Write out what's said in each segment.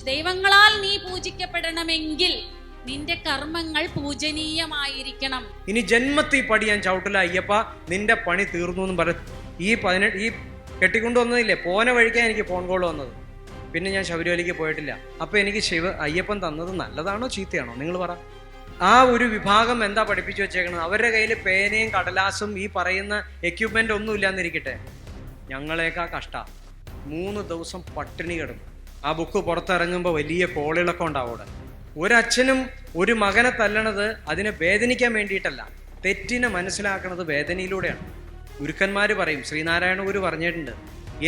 ദൈവങ്ങളാൽ നീ പൂജിക്കപ്പെടണമെങ്കിൽ നിന്റെ കർമ്മങ്ങൾ പൂജനീയമായിരിക്കണം. ഇനി ജന്മത്തിൽ പടി ഞാൻ ചവിട്ടില്ല അയ്യപ്പ, നിന്റെ പണി തീർന്നു എന്ന് പറ. ഈ കെട്ടിക്കൊണ്ടുവന്നതില്ലേ, പോന വഴിക്കാൻ എനിക്ക് ഫോൺ കോൾ വന്നത്. പിന്നെ ഞാൻ ശബരിമലയ്ക്ക് പോയിട്ടില്ല. അപ്പോൾ എനിക്ക് അയ്യപ്പൻ തന്നത് നല്ലതാണോ ചീത്തയാണോ നിങ്ങൾ പറ. ആ ഒരു വിഭാഗം എന്താ പഠിപ്പിച്ചു വെച്ചേക്കണത്? അവരുടെ കയ്യിൽ പേനയും കടലാസും ഈ പറയുന്ന എക്യുപ്മെൻ്റ് ഒന്നും ഇല്ലാന്നിരിക്കട്ടെ, ഞങ്ങളേക്കാ കഷ്ട. 3 ദിവസം പട്ടിണി കിടന്നു. ആ ബുക്ക് പുറത്തിറങ്ങുമ്പോൾ വലിയ കോളിളക്കം ഉണ്ടാവും അവിടെ. ഒരച്ഛനും ഒരു മകനെ തല്ലണത് അതിനെ വേദനിക്കാൻ വേണ്ടിയിട്ടല്ല, തെറ്റിനെ മനസ്സിലാക്കണത് വേദനയിലൂടെയാണ്. ഗുരുക്കന്മാർ പറയും, ശ്രീനാരായണ ഗുരു പറഞ്ഞിട്ടുണ്ട്,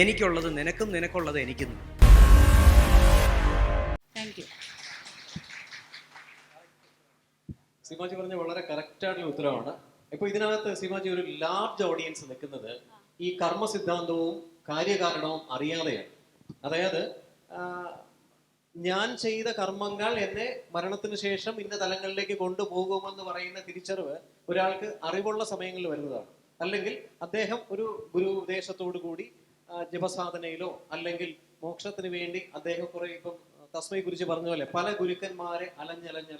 എനിക്കുള്ളത് നിനക്കും നിനക്കുള്ളത് എനിക്കും. സീമാജി പറഞ്ഞ വളരെ കറക്റ്റ് ആയിട്ടുള്ള ഉത്തരവാണ്. ഇപ്പൊ ഇതിനകത്ത് സീമാജി ഒരു ലാർജ് ഓഡിയൻസ് നിൽക്കുന്നത് ഈ കർമ്മ സിദ്ധാന്തവും കാര്യകാരണവും അറിയാതെയാണ്. അതായത് ഞാൻ ചെയ്ത കർമ്മങ്ങൾ എന്നെ മരണത്തിന് ശേഷം ഇന്ന തലങ്ങളിലേക്ക് കൊണ്ടുപോകുമെന്ന് പറയുന്ന തിരിച്ചറിവ് ഒരാൾക്ക് അറിവുള്ള സമയങ്ങളിൽ വരുന്നതാണ്. അല്ലെങ്കിൽ അദ്ദേഹം ഒരു ഗുരു ഉപദേശത്തോടു കൂടി ജപസാധനയിലോ അല്ലെങ്കിൽ മോക്ഷത്തിന് വേണ്ടി അദ്ദേഹം കുറെ, ഇപ്പം തസ്മയെ കുറിച്ച് പറഞ്ഞ പോലെ പല ഗുരുക്കന്മാരെ അലഞ്ഞ്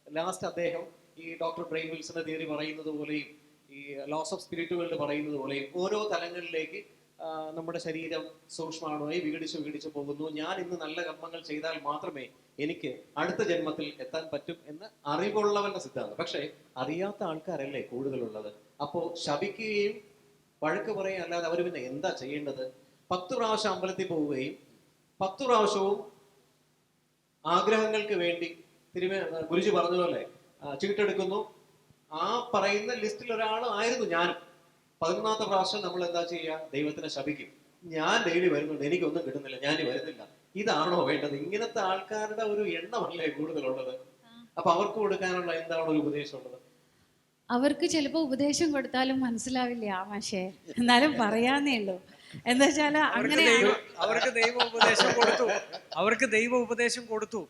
ലാസ്റ്റ് അദ്ദേഹം ഈ ഡോക്ടർ ബ്രെയിൻ വിൽസന്റെ തിയറി പറയുന്നത് പോലെയും ഈ ലോസ് ഓഫ് സ്പിരിറ്റുകളിൽ പറയുന്നത് പോലെയും ഓരോ തലങ്ങളിലേക്ക് നമ്മുടെ ശരീരം സൂക്ഷ്മമായി വിഘടിച്ച് പോകുന്നു. ഞാൻ ഇന്ന് നല്ല കർമ്മങ്ങൾ ചെയ്താൽ മാത്രമേ എനിക്ക് അടുത്ത ജന്മത്തിൽ എത്താൻ പറ്റും എന്ന് അറിവുള്ളവന്റെ സിദ്ധാന്തം. പക്ഷെ അറിയാത്ത ആൾക്കാരല്ലേ കൂടുതലുള്ളത്. അപ്പോ ശപിക്കുകയും വഴക്ക് പറയുകയും അല്ലാതെ അവർ പിന്നെ എന്താ ചെയ്യേണ്ടത്? 10 പ്രാവശ്യം അമ്പലത്തിൽ പോവുകയും 10 പ്രാവശ്യവും ആഗ്രഹങ്ങൾക്ക് വേണ്ടി ഗുരുജി പറഞ്ഞതുപോലെ ചീട്ടെടുക്കുന്നു. ആ പറയുന്ന ലിസ്റ്റിൽ ഒരാൾ ആയിരുന്നു ഞാനും. 11ാമത്തെ പ്രാവശ്യം നമ്മൾ എന്താ ചെയ്യുക? ദൈവത്തിനെ ശപിക്കും. ഞാൻ ഡെയിലി വരുന്നുണ്ട്, എനിക്കൊന്നും കിട്ടുന്നില്ല, ഞാൻ വരുന്നില്ല. ഇതാണോ വേണ്ടത്? ഇങ്ങനത്തെ ആൾക്കാരുടെ ഒരു എണ്ണമല്ലേ കൂടുതലുള്ളത്. അപ്പൊ അവർക്ക് കൊടുക്കാനുള്ള എന്താണ് ഒരു ഉപദേശം ഉള്ളത്? അവർക്ക് ചിലപ്പോൾ ഉപദേശം കൊടുത്താലും മനസ്സിലാവില്ല മാഷേ, എന്നാലും പറയാന്നേ ഉള്ളൂ. എന്താ വെച്ചാല് അങ്ങനെ അവർക്ക് ദൈവ ഉപദേശം കൊടുത്തു.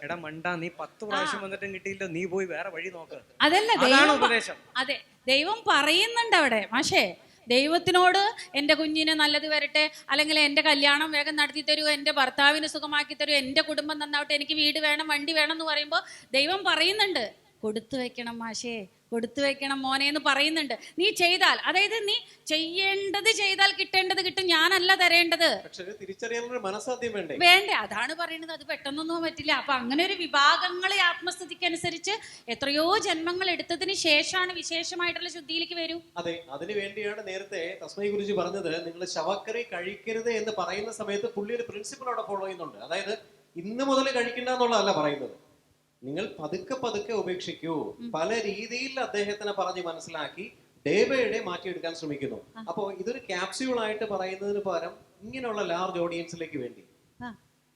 എടാ മണ്ടാ, നീ 10 പ്രാവശ്യം വന്നിട്ടും കിട്ടിയില്ല, നീ പോയി വേറെ വഴി നോക്ക്. അതല്ല ഉപദേശം. അതെ, ദൈവം പറയുന്നുണ്ട് അവിടെ മാഷേ. ദൈവത്തിനോട് എൻ്റെ കുഞ്ഞിന് നല്ലത് വരട്ടെ, അല്ലെങ്കിൽ എൻ്റെ കല്യാണം വേഗം നടത്തി തരൂ, എൻ്റെ ഭർത്താവിന് സുഖമാക്കി തരൂ, എൻ്റെ കുടുംബം നന്നാവട്ടെ, എനിക്ക് വീട് വേണം, വണ്ടി വേണം എന്ന് പറയുമ്പോൾ ദൈവം പറയുന്നുണ്ട്, കൊടുത്തു വെക്കണം മാഷേ, കൊടുത്തു വെക്കണം മോനെ എന്ന് പറയുന്നുണ്ട്. നീ ചെയ്താൽ, അതായത് നീ ചെയ്യേണ്ടത് ചെയ്താൽ കിട്ടേണ്ടത് കിട്ടും, ഞാനല്ല തരേണ്ടത്. വേണ്ടേ? അതാണ് പറയുന്നത്. അത് പെട്ടെന്നൊന്നും പറ്റില്ല. അപ്പൊ അങ്ങനെ ഒരു വിഭാഗങ്ങളെ ആത്മസ്ഥിതിക്കനുസരിച്ച് എത്രയോ ജന്മങ്ങൾ എടുത്തതിന് ശേഷമാണ് വിശേഷമായിട്ടുള്ള ശുദ്ധിയിലേക്ക് വരൂ. അതെ, അതിനു വേണ്ടിയാണ് നേരത്തെ തസ്മൈ ഗുരുജി പറഞ്ഞത്, നിങ്ങൾ ശവക്കറി കഴിക്കരുത് എന്ന് പറയുന്ന സമയത്ത് പുള്ളി ഒരു പ്രിൻസിപ്പിൾ അവിടെ ഫോളോ ചെയ്യുന്നുണ്ട്. അതായത് ഇന്ന് മുതൽ കഴിക്കണ്ട എന്നുള്ളതല്ല പറയുന്നത്, നിങ്ങൾ പതുക്കെ ഉപേക്ഷിക്കൂ. പല രീതിയിൽ അദ്ദേഹത്തിനെ പറഞ്ഞ് മനസ്സിലാക്കി ഡേ ബൈ ഡേ മാറ്റിയെടുക്കാൻ ശ്രമിക്കുന്നു. അപ്പോ ഇതൊരു ക്യാപ്സ്യൂൾ ആയിട്ട് പറയുന്നതിന് പകരം ഇങ്ങനെയുള്ള ലാർജ് ഓഡിയൻസിലേക്ക് വേണ്ടി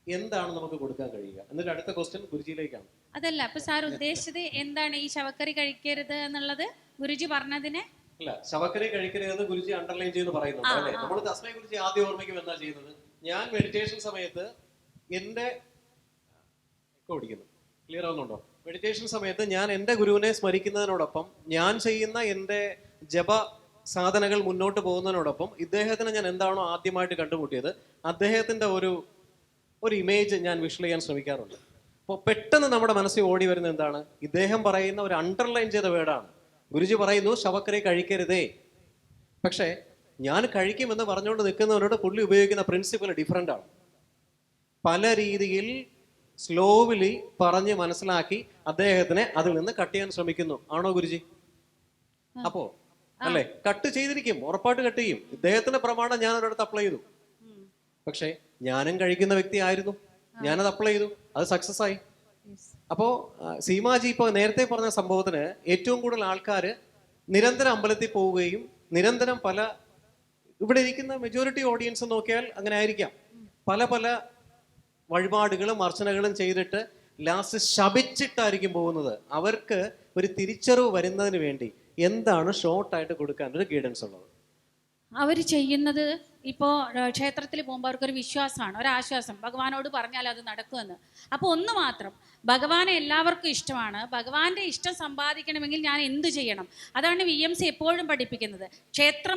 എന്താണ് നമുക്ക് കൊടുക്കാൻ കഴിയുക? എന്നിട്ട് അടുത്ത ക്വസ്റ്റ്യൻ ഗുരുജിയിലേക്കാണ്. അതല്ല, അപ്പൊ സാർ ഉദ്ദേശിച്ചത് എന്താണ് ഈ ശവക്കറി കഴിക്കരുത് എന്നുള്ളത്? ഗുരുജി പറഞ്ഞതിനെ അല്ല, ശവക്കറി കഴിക്കരുതെന്ന് ഗുരുജി അണ്ടർലൈൻ ചെയ്ത് പറയുന്നുണ്ട് അല്ലേ? നമ്മൾ തസ്മൈ ഗുരുജി ആദ്യം ഓർമ്മിക്കും എന്താ ചെയ്യുന്നത്? ഞാൻ മെഡിറ്റേഷൻ സമയത്ത് എന്റെ ഓടിക്കുന്നു, ക്ലിയർ ആവുന്നുണ്ടോ? മെഡിറ്റേഷൻ സമയത്ത് ഞാൻ എൻ്റെ ഗുരുവിനെ സ്മരിക്കുന്നതിനോടൊപ്പം ഞാൻ ചെയ്യുന്ന എൻ്റെ ജപ സാധനകൾ മുന്നോട്ട് പോകുന്നതിനോടൊപ്പം ഇദ്ദേഹത്തിന് ഞാൻ എന്താണോ ആദ്യമായിട്ട് കണ്ടുമുട്ടിയത് അദ്ദേഹത്തിൻ്റെ ഒരു ഇമേജ് ഞാൻ വിഷ്വൽ ചെയ്യാൻ ശ്രമിക്കാറുണ്ട്. അപ്പോൾ പെട്ടെന്ന് നമ്മുടെ മനസ്സിൽ ഓടി വരുന്നത് എന്താണ്? ഇദ്ദേഹം പറയുന്ന ഒരു അണ്ടർലൈൻ ചെയ്ത വേർഡാണ്. ഗുരുജി പറയുന്നു ശവക്കറി കഴിക്കരുതേ. പക്ഷേ ഞാൻ കഴിക്കുമെന്ന് പറഞ്ഞുകൊണ്ട് നിൽക്കുന്നവരോട് പുള്ളി ഉപയോഗിക്കുന്ന പ്രിൻസിപ്പിൾ ഡിഫറെൻ്റ് ആണ്. പല രീതിയിൽ സ്ലോവിലി പറഞ്ഞ് മനസ്സിലാക്കി അദ്ദേഹത്തിനെ അതിൽ നിന്ന് കട്ട് ചെയ്യാൻ ശ്രമിക്കുന്നു. ആണോ ഗുരുജി? അപ്പോ അല്ലെ, കട്ട് ചെയ്തിരിക്കും, ഉറപ്പായിട്ട് കട്ട് ചെയ്യും. ഇദ്ദേഹത്തിന്റെ പ്രമാണം ഞാൻ ഒരിടത്ത് അപ്ലൈ ചെയ്തു. പക്ഷെ ഞാനും കഴിക്കുന്ന വ്യക്തി ആയിരുന്നു, ഞാനത് അപ്ലൈ ചെയ്തു, അത് സക്സസ് ആയി. അപ്പോ സീമാജി ഇപ്പൊ നേരത്തെ പറഞ്ഞ സംഭവത്തിന് ഏറ്റവും കൂടുതൽ ആൾക്കാര് നിരന്തരം അമ്പലത്തിൽ പോവുകയും നിരന്തരം ഇവിടെ ഇരിക്കുന്ന മെജോറിറ്റി ഓഡിയൻസ് നോക്കിയാൽ അങ്ങനെ ആയിരിക്കാം, പല വഴിപാടുകളും അർച്ചനകളും ചെയ്തിട്ട് ലാസ്റ്റ് ശപിച്ചിട്ടായിരിക്കും പോകുന്നത്. അവർക്ക് ഒരു തിരിച്ചറിവ് വരുന്നതിന് വേണ്ടി എന്താണ് ഷോർട്ടായിട്ട് കൊടുക്കാൻ ഒരു ഗൈഡൻസ് ഉള്ളത്? അവർ ചെയ്യുന്നത് ഇപ്പോൾ ക്ഷേത്രത്തിൽ പോകുമ്പോൾ അവർക്കൊരു വിശ്വാസമാണ്, ഒരാശ്വാസം, ഭഗവാനോട് പറഞ്ഞാൽ അത് നടക്കുമെന്ന്. അപ്പോൾ ഒന്ന് മാത്രം, ഭഗവാനെ എല്ലാവർക്കും ഇഷ്ടമാണ്, ഭഗവാന്റെ ഇഷ്ടം സമ്പാദിക്കണമെങ്കിൽ ഞാൻ എന്തു ചെയ്യണം? അതാണ് VMC എപ്പോഴും പഠിപ്പിക്കുന്നത്. ക്ഷേത്ര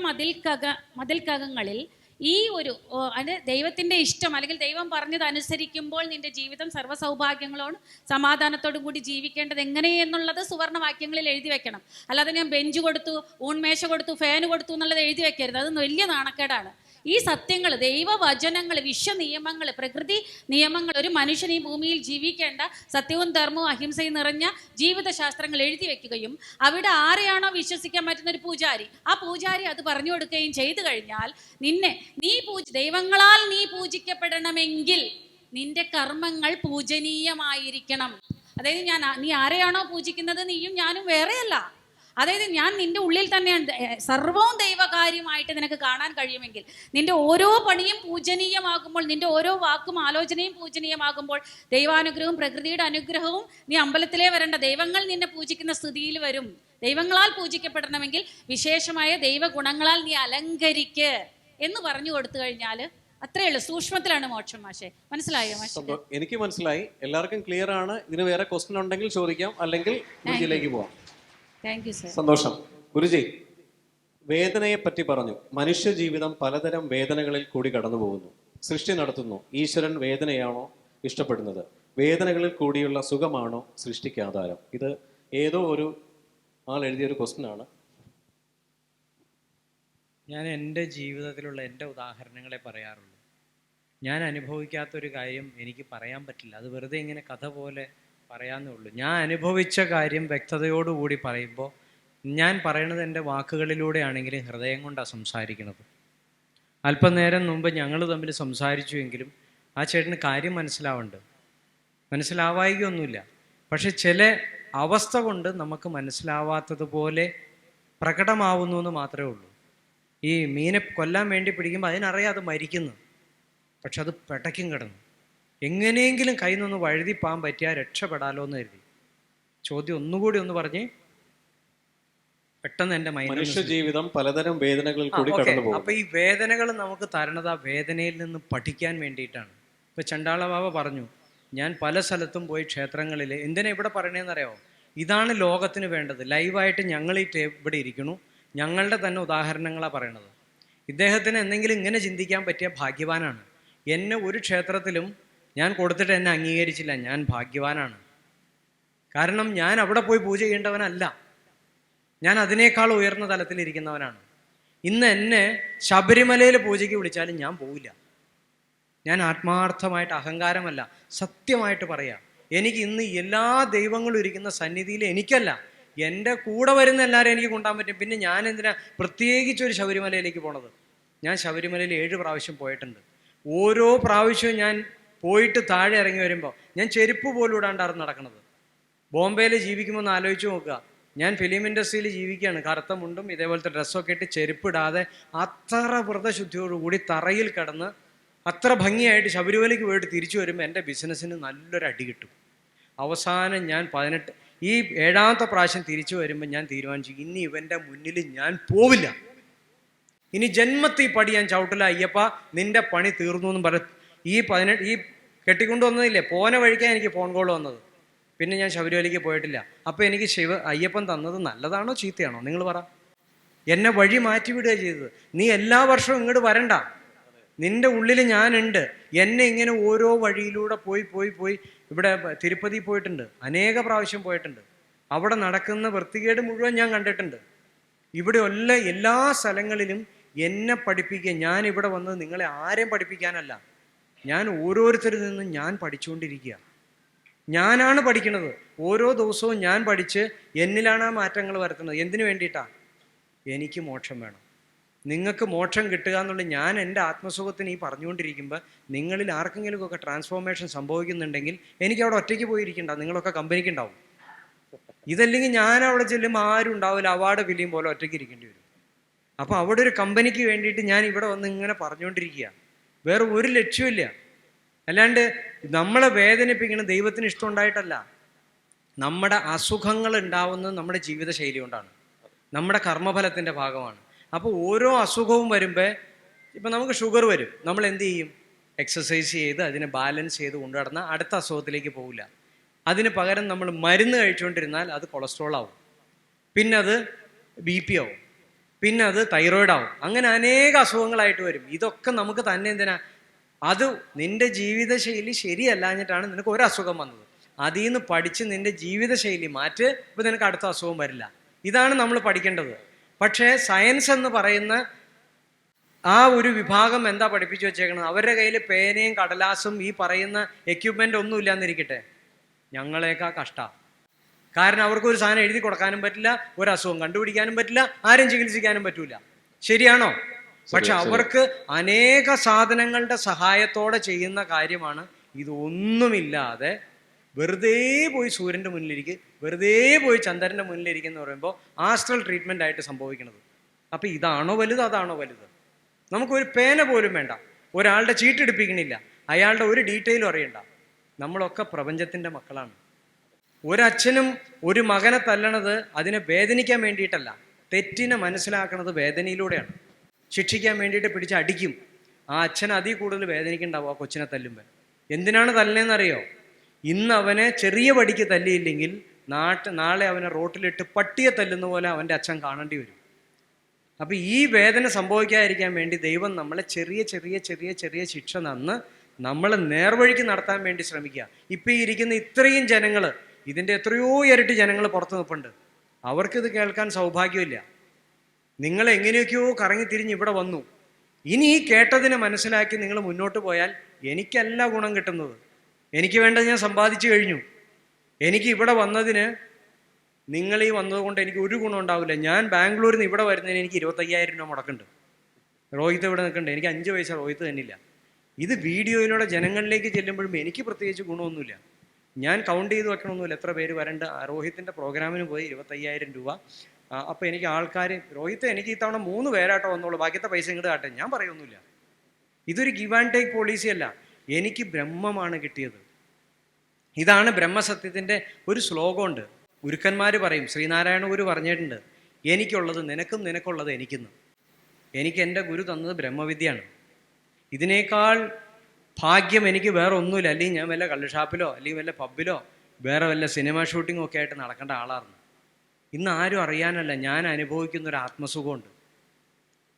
മതിൽക്കകങ്ങളിൽ ഈ ഒരു അത് ദൈവത്തിൻ്റെ ഇഷ്ടം അല്ലെങ്കിൽ ദൈവം പറഞ്ഞത് അനുസരിക്കുമ്പോൾ നിന്റെ ജീവിതം സർവ്വസൗഭാഗ്യങ്ങളോടും സമാധാനത്തോടും കൂടി ജീവിക്കേണ്ടത് എങ്ങനെയെന്നുള്ളത് സുവർണ്ണവാക്യങ്ങളിൽ എഴുതി വെക്കണം. അല്ലാതെ ഞാൻ ബെഞ്ച് കൊടുത്തു, ഊൺമേശ കൊടുത്തു, ഫാന് കൊടുത്തു എന്നുള്ളത് എഴുതി വെക്കരുത്. അത് വലിയ നാണക്കേടാണ്. ഈ സത്യങ്ങൾ, ദൈവവചനങ്ങൾ, വിശ്വനിയമങ്ങൾ, പ്രകൃതി നിയമങ്ങൾ, ഒരു മനുഷ്യൻ ഈ ഭൂമിയിൽ ജീവിക്കേണ്ട സത്യവും ധർമ്മവും അഹിംസയും നിറഞ്ഞ ജീവിതശാസ്ത്രങ്ങൾ എഴുതി വെക്കുകയും അവിടെ ആരെയാണോ വിശ്വസിക്കാൻ പറ്റുന്ന ഒരു പൂജാരി, ആ പൂജാരി അത് പറഞ്ഞു കൊടുക്കുകയും ചെയ്തു കഴിഞ്ഞാൽ ദൈവങ്ങളാൽ നീ പൂജിക്കപ്പെടണമെങ്കിൽ നിന്റെ കർമ്മങ്ങൾ പൂജനീയമായിരിക്കണം. അതായത് നീ ആരെയാണോ പൂജിക്കുന്നത്, നീയും ഞാനും വേറെയല്ല. അതായത് ഞാൻ നിന്റെ ഉള്ളിൽ തന്നെയാണ്. സർവവും ദൈവകാര്യമായിട്ട് നിനക്ക് കാണാൻ കഴിയുമെങ്കിൽ, നിന്റെ ഓരോ പണിയും പൂജനീയമാകുമ്പോൾ, നിന്റെ ഓരോ വാക്കും ആലോചനയും പൂജനീയമാകുമ്പോൾ, ദൈവാനുഗ്രഹവും പ്രകൃതിയുടെ അനുഗ്രഹവും, നീ അമ്പലത്തിലേ വരേണ്ട, ദൈവങ്ങൾ നിന്നെ പൂജിക്കുന്ന സ്ഥിതിയിൽ വരും. ദൈവങ്ങളാൽ പൂജിക്കപ്പെടണമെങ്കിൽ വിശേഷമായ ദൈവഗുണങ്ങളാൽ നീ അലങ്കരിക്ക് എന്ന് പറഞ്ഞു കൊടുത്തു കഴിഞ്ഞാൽ അത്രയേ ഉള്ളൂ. സൂക്ഷ്മത്തിലാണ് മോക്ഷം. മാഷെ മനസ്സിലായോ? മാഷെ എനിക്ക് മനസ്സിലായി. എല്ലാവർക്കും ക്ലിയർ ആണ്. ഇതിന് വേറെ ക്വസ്റ്റ്യൻ ഉണ്ടെങ്കിൽ ചോദിക്കാം, അല്ലെങ്കിൽ ഗുരുജിയിലേക്ക് പോവാം. Thank you sir. സന്തോഷം. ഗുരുജി, വേദനയെ പറ്റി പറഞ്ഞു. മനുഷ്യ ജീവിതം പലതരം വേദനകളിൽ കൂടി കടന്നു പോകുന്നു. സൃഷ്ടി നടത്തുന്നു. ഈശ്വരൻ വേദനയാണോ ഇഷ്ടപ്പെടുന്നത്? വേദനകളിൽ കൂടിയുള്ള സുഖമാണോ സൃഷ്ടിക്ക് ആധാരം? ഇത് ഏതോ ഒരു ആൾ എഴുതിയൊരു ക്വസ്റ്റ്യൻ ആണ്. ഞാൻ എൻ്റെ ജീവിതത്തിലുള്ള എൻ്റെ ഉദാഹരണങ്ങളെ പറയാറുള്ളൂ. ഞാൻ അനുഭവിക്കാത്തൊരു കാര്യം എനിക്ക് പറയാൻ പറ്റില്ല. അത് വെറുതെ ഇങ്ങനെ കഥ പോലെ പറയാന്നേ ഉള്ളൂ. ഞാൻ അനുഭവിച്ച കാര്യം വ്യക്തതയോടുകൂടി പറയുമ്പോൾ, ഞാൻ പറയണത് എൻ്റെ വാക്കുകളിലൂടെയാണെങ്കിലും ഹൃദയം കൊണ്ടാണ് സംസാരിക്കുന്നത്. അല്പനേരം മുമ്പ് ഞങ്ങൾ തമ്മിൽ സംസാരിച്ചുവെങ്കിലും ആ ചേട്ടന് കാര്യം മനസ്സിലാവായികയൊന്നുമില്ല. പക്ഷെ ചില അവസ്ഥ കൊണ്ട് നമുക്ക് മനസ്സിലാവാത്തതുപോലെ പ്രകടമാവുന്നു എന്ന് മാത്രമേ ഉള്ളൂ. ഈ മീനെ കൊല്ലാൻ വേണ്ടി പിടിക്കുമ്പോൾ അതിനറിയാം അത് മരിക്കുന്നു, പക്ഷെ അത് പെടയ്ക്കും കിടന്നു. എങ്ങനെയെങ്കിലും കയ്യിൽ നിന്ന് വഴുതി പോകാൻ പറ്റിയാൽ രക്ഷപ്പെടാലോ എന്ന് കരുതി. ചോദ്യം ഒന്നുകൂടി ഒന്ന് പറഞ്ഞ്. പെട്ടെന്ന് എൻ്റെ മനുഷ്യ ജീവിതം പലതരം വേദനകളിൽ കൂടി കടന്നു പോകും. അപ്പൊ ഈ വേദനകൾ നമുക്ക് തരണത് ആ വേദനയിൽ നിന്ന് പഠിക്കാൻ വേണ്ടിയിട്ടാണ്. ഇപ്പൊ ചണ്ടാള ബാബ പറഞ്ഞു, ഞാൻ പല സ്ഥലത്തും പോയി ക്ഷേത്രങ്ങളിൽ. എന്തിനാ ഇവിടെ പറയണേന്നറിയാമോ? ഇതാണ് ലോകത്തിന് വേണ്ടത്. ലൈവായിട്ട് ഞങ്ങൾ ഈ ഇവിടെ ഇരിക്കണു, ഞങ്ങളുടെ തന്നെ ഉദാഹരണങ്ങളാണ് പറയണത്. ഇദ്ദേഹത്തിന് എന്തെങ്കിലും ഇങ്ങനെ ചിന്തിക്കാൻ പറ്റിയ ഭാഗ്യവാനാണ്. എന്നെ ഒരു ക്ഷേത്രത്തിലും ഞാൻ കൊടുത്തിട്ട് എന്നെ അംഗീകരിച്ചില്ല. ഞാൻ ഭാഗ്യവാനാണ്. കാരണം ഞാൻ അവിടെ പോയി പൂജ ചെയ്യേണ്ടവനല്ല. ഞാൻ അതിനേക്കാൾ ഉയർന്ന തലത്തിലിരിക്കുന്നവനാണ്. ഇന്ന് എന്നെ ശബരിമലയിൽ പൂജയ്ക്ക് വിളിച്ചാലും ഞാൻ പോവില്ല. ഞാൻ ആത്മാർത്ഥമായിട്ട്, അഹങ്കാരമല്ല, സത്യമായിട്ട് പറയാം. എനിക്ക് ഇന്ന് എല്ലാ ദൈവങ്ങളും ഇരിക്കുന്ന സന്നിധിയിൽ എനിക്കല്ല, എൻ്റെ കൂടെ വരുന്ന എല്ലാവരും എനിക്ക് കൊണ്ടാൻ പറ്റും. പിന്നെ ഞാൻ എന്തിനാ പ്രത്യേകിച്ചൊരു ശബരിമലയിലേക്ക് പോണത്? ഞാൻ ശബരിമലയിൽ 7 പ്രാവശ്യം പോയിട്ടുണ്ട്. ഓരോ പ്രാവശ്യവും ഞാൻ പോയിട്ട് താഴെ ഇറങ്ങി വരുമ്പോൾ ഞാൻ ചെരുപ്പ് പോലും ഇടാണ്ടായിരുന്നു നടക്കുന്നത്. ബോംബെയിൽ ജീവിക്കുമ്പോൾ ഒന്ന് ആലോചിച്ച് നോക്കുക. ഞാൻ ഫിലിം ഇൻഡസ്ട്രിയിൽ ജീവിക്കുകയാണ്. കറുത്ത മുണ്ടും ഇതേപോലത്തെ ഡ്രസ്സൊക്കെ ഇട്ട് ചെരുപ്പിടാതെ അത്ര വ്രതശുദ്ധിയോടുകൂടി തറയിൽ കിടന്ന് അത്ര ഭംഗിയായിട്ട് ശബരിമലയ്ക്ക് പോയിട്ട് തിരിച്ചു വരുമ്പോൾ എൻ്റെ ബിസിനസ്സിന് നല്ലൊരു അടി കിട്ടും. അവസാനം ഞാൻ 7ാമത്തെ പ്രാവശ്യം തിരിച്ചു വരുമ്പോൾ ഞാൻ തീരുമാനിച്ചു, ഇനി ഇവൻ്റെ മുന്നിൽ ഞാൻ പോവില്ല. ഇനി ജന്മത്തിൽ പടി ഞാൻ ചവിട്ടില്ല. അയ്യപ്പ നിന്റെ പണി തീർന്നു എന്നും ഈ കെട്ടിക്കൊണ്ടുവന്നതില്ലേ, പോന വഴിക്കാൻ എനിക്ക് ഫോൺ കോൾ വന്നത്. പിന്നെ ഞാൻ ശബരിമലയ്ക്ക് പോയിട്ടില്ല. അപ്പോൾ എനിക്ക് അയ്യപ്പൻ തന്നത് നല്ലതാണോ ചീത്തയാണോ നിങ്ങൾ പറ? എന്നെ വഴി മാറ്റിവിടുക ചെയ്തത്. നീ എല്ലാ വർഷവും ഇങ്ങോട്ട് വരണ്ട. നിന്റെ ഉള്ളിൽ ഞാനുണ്ട്. എന്നെ ഇങ്ങനെ ഓരോ വഴിയിലൂടെ പോയി ഇവിടെ തിരുപ്പതി പോയിട്ടുണ്ട്, അനേക പ്രാവശ്യം പോയിട്ടുണ്ട്. അവിടെ നടക്കുന്ന വൃത്തികേട് മുഴുവൻ ഞാൻ കണ്ടിട്ടുണ്ട്. ഇവിടെ എല്ലാ സ്ഥലങ്ങളിലും എന്നെ പഠിപ്പിക്കുക. ഞാൻ ഇവിടെ വന്നത് നിങ്ങളെ ആരെയും പഠിപ്പിക്കാനല്ല. ഞാൻ ഓരോരുത്തരിൽ നിന്നും ഞാൻ പഠിച്ചുകൊണ്ടിരിക്കുക. ഞാനാണ് പഠിക്കുന്നത്. ഓരോ ദിവസവും ഞാൻ പഠിച്ച് എന്നിലാണ് ആ മാറ്റങ്ങൾ വരുത്തുന്നത്. എന്തിനു വേണ്ടിയിട്ടാണ്? എനിക്ക് മോക്ഷം വേണം. നിങ്ങൾക്ക് മോക്ഷം കിട്ടുക എന്നുള്ളത് ഞാൻ എൻ്റെ ആത്മസുഖത്തിന് ഈ പറഞ്ഞുകൊണ്ടിരിക്കുമ്പോൾ നിങ്ങളിൽ ആർക്കെങ്കിലുമൊക്കെ ട്രാൻസ്ഫോർമേഷൻ സംഭവിക്കുന്നുണ്ടെങ്കിൽ എനിക്ക് അവിടെ ഒറ്റയ്ക്ക് പോയിരിക്കണ്ട, നിങ്ങളൊക്കെ കമ്പനിക്ക് ഉണ്ടാവും. ഇതല്ലെങ്കിൽ ഞാൻ അവിടെ ചെല്ലുമ്പോൾ ആരും ഉണ്ടാവില്ല, അവാർഡ് ഫിലിം പോലെ ഒറ്റയ്ക്ക് ഇരിക്കേണ്ടി വരും. അപ്പോൾ അവിടെ ഒരു കമ്പനിക്ക് വേണ്ടിയിട്ട് ഞാൻ ഇവിടെ വന്ന് ഇങ്ങനെ പറഞ്ഞുകൊണ്ടിരിക്കുക. വേറെ ഒരു ലക്ഷ്യമില്ല. അല്ലാണ്ട് നമ്മളെ വേദനിപ്പിക്കണം ദൈവത്തിന് ഇഷ്ടമുണ്ടായിട്ടല്ല. നമ്മുടെ അസുഖങ്ങൾ ഉണ്ടാവുന്നത് നമ്മുടെ ജീവിതശൈലി കൊണ്ടാണ്, നമ്മുടെ കർമ്മഫലത്തിൻ്റെ ഭാഗമാണ്. അപ്പോൾ ഓരോ അസുഖവും വരുമ്പോൾ, ഇപ്പം നമുക്ക് ഷുഗർ വരും, നമ്മൾ എന്ത് ചെയ്യും? എക്സസൈസ് ചെയ്ത് അതിനെ ബാലൻസ് ചെയ്ത് കൊണ്ടു നടന്നാൽ അടുത്ത അസുഖത്തിലേക്ക് പോവില്ല. അതിന് പകരം നമ്മൾ മരുന്ന് കഴിച്ചുകൊണ്ടിരുന്നാൽ അത് കൊളസ്ട്രോൾ ആവും, പിന്നെ അത് BP ആവും. പിന്നെ അത് തൈറോയിഡ് ആവും. അങ്ങനെ അനേക അസുഖങ്ങളായിട്ട് വരും. ഇതൊക്കെ നമുക്ക് തന്നെ എന്തിനാ? അത് നിന്റെ ജീവിതശൈലി ശരിയല്ലാഞ്ഞിട്ടാണ് നിനക്ക് ഒരു അസുഖം വന്നത്. അതിൽ നിന്ന് പഠിച്ച് നിന്റെ ജീവിതശൈലി മാറ്റ്, ഇപ്പം നിനക്ക് അടുത്ത അസുഖം വരില്ല. ഇതാണ് നമ്മൾ പഠിക്കേണ്ടത്. പക്ഷേ സയൻസ് എന്ന് പറയുന്ന ആ ഒരു വിഭാഗം എന്താ പഠിപ്പിച്ചു വെച്ചേക്കുന്നത്? അവരുടെ കയ്യിൽ പേനയും കടലാസും ഈ പറയുന്ന എക്യുപ്മെൻ്റ് ഒന്നും ഇല്ലാന്നിരിക്കട്ടെ, ഞങ്ങളെക്കാ കഷ്ടമാണ്. കാരണം അവർക്കൊരു സാധനം എഴുതി കൊടുക്കാനും പറ്റില്ല, ഒരു അസുഖം കണ്ടുപിടിക്കാനും പറ്റില്ല, ആരും ചികിത്സിക്കാനും പറ്റൂല. ശരിയാണോ? പക്ഷെ അവർക്ക് അനേക സാധനങ്ങളുടെ സഹായത്തോടെ ചെയ്യുന്ന കാര്യമാണ്. ഇതൊന്നുമില്ലാതെ വെറുതെ പോയി സൂര്യൻ്റെ മുന്നിലിരിക്കും, വെറുതെ പോയി ചന്ദ്രൻ്റെ മുന്നിലിരിക്കുന്ന പറയുമ്പോൾ ആസ്ട്രൽ ട്രീറ്റ്മെൻ്റ് ആയിട്ട് സംഭവിക്കുന്നത്. അപ്പം ഇതാണോ വലുത്, അതാണോ വലുത്? നമുക്കൊരു പേന പോലും വേണ്ട, ഒരാളുടെ ചീട്ടെടുപ്പിക്കണില്ല, അയാളുടെ ഒരു ഡീറ്റെയിലും അറിയണ്ട. നമ്മളൊക്കെ പ്രപഞ്ചത്തിൻ്റെ മക്കളാണ്. ഒരച്ഛനും ഒരു മകനെ തല്ലണത് അതിനെ വേദനിക്കാൻ വേണ്ടിയിട്ടല്ല, തെറ്റിനെ മനസ്സിലാക്കണത് വേദനയിലൂടെയാണ്. ശിക്ഷിക്കാൻ വേണ്ടിയിട്ട് പിടിച്ച് അടിക്കും. ആ അച്ഛൻ അതിൽ കൂടുതൽ വേദനിക്കുന്നുണ്ടാവും ആ കൊച്ചിനെ തല്ലുമ്പോൾ. എന്തിനാണ് തല്ലണേന്നറിയോ? ഇന്ന് അവനെ ചെറിയ വടിക്ക് തല്ലിയില്ലെങ്കിൽ നാളെ അവനെ റോട്ടിലിട്ട് പട്ടിയെ തല്ലുന്ന പോലെ അവൻ്റെ അച്ഛൻ കാണേണ്ടി വരും. അപ്പം ഈ വേദന സംഭവിക്കാതിരിക്കാൻ വേണ്ടി ദൈവം നമ്മളെ ചെറിയ ചെറിയ ചെറിയ ചെറിയ ശിക്ഷ തന്ന് നമ്മളെ നേർവഴിക്ക് നടത്താൻ വേണ്ടി ശ്രമിക്കുക. ഇപ്പം ഈ ഇരിക്കുന്ന ഇത്രയും ജനങ്ങൾ, ഇതിൻ്റെ എത്രയോ ഇരട്ടി ജനങ്ങൾ പുറത്ത് നിൽപ്പുണ്ട്. അവർക്കിത് കേൾക്കാൻ സൗഭാഗ്യമില്ല. നിങ്ങൾ എങ്ങനെയൊക്കെയോ കറങ്ങി തിരിഞ്ഞ് ഇവിടെ വന്നു. ഇനി ഈ കേട്ടതിനെ മനസ്സിലാക്കി നിങ്ങൾ മുന്നോട്ട് പോയാൽ എനിക്കല്ല ഗുണം കിട്ടുന്നത്. എനിക്ക് വേണ്ടത് ഞാൻ സമ്പാദിച്ചു കഴിഞ്ഞു. എനിക്ക് ഇവിടെ വന്നതിന്, നിങ്ങൾ ഈ വന്നതുകൊണ്ട് എനിക്ക് ഒരു ഗുണം ഉണ്ടാവില്ല. ഞാൻ ബാംഗ്ലൂരിൽ നിന്ന് ഇവിടെ വരുന്നതിന് എനിക്ക് 25,000 രൂപ മുടക്കുന്നുണ്ട്. റോഹിത്ത് ഇവിടെ നിൽക്കുന്നുണ്ട്, എനിക്ക് 5 പൈസ റോഹിത്ത് തന്നില്ല. ഇത് വീഡിയോയിലൂടെ ജനങ്ങളിലേക്ക് ചെല്ലുമ്പോഴും എനിക്ക് പ്രത്യേകിച്ച് ഗുണമൊന്നുമില്ല. ഞാൻ കൗണ്ട് ചെയ്ത് വെക്കണമൊന്നുമില്ല എത്ര പേര് വരണ്ട്. റോഹിത്തിൻ്റെ പ്രോഗ്രാമിന് പോയി 25,000 രൂപ. അപ്പോൾ എനിക്ക് ആൾക്കാർ, റോഹിത്ത് എനിക്ക് ഇത്തവണ 3 പേരാട്ടോ വന്നോളൂ, ബാക്കിയത്തെ പൈസ ഇങ്ങോട്ട് കാട്ടെ, ഞാൻ പറയൊന്നുമില്ല. ഇതൊരു ഗിവ് ആൻഡ് ടേക്ക് പോളിസി അല്ല. എനിക്ക് ബ്രഹ്മമാണ് കിട്ടിയത്. ഇതാണ് ബ്രഹ്മസത്യത്തിൻ്റെ ഒരു ശ്ലോകമുണ്ട്. ഗുരുക്കന്മാർ പറയും, ശ്രീനാരായണ ഗുരു പറഞ്ഞിട്ടുണ്ട്, എനിക്കുള്ളത് നിനക്കും നിനക്കുള്ളത് എനിക്കെന്ന്. എനിക്ക് എൻ്റെ ഗുരു തന്നത് ബ്രഹ്മവിദ്യയാണ്. ഇതിനേക്കാൾ ഭാഗ്യം എനിക്ക് വേറെ ഒന്നുമില്ല. അല്ലെങ്കിൽ ഞാൻ വല്ല കള്ളുഷാപ്പിലോ അല്ലെങ്കിൽ വല്ല പബ്ബിലോ വേറെ വല്ല സിനിമ ഷൂട്ടിങ്ങോ ഒക്കെ ആയിട്ട് നടക്കേണ്ട ആളായിരുന്നു. ഇന്ന് ആരും അറിയാനല്ല, ഞാൻ അനുഭവിക്കുന്നൊരു ആത്മസുഖമുണ്ട്.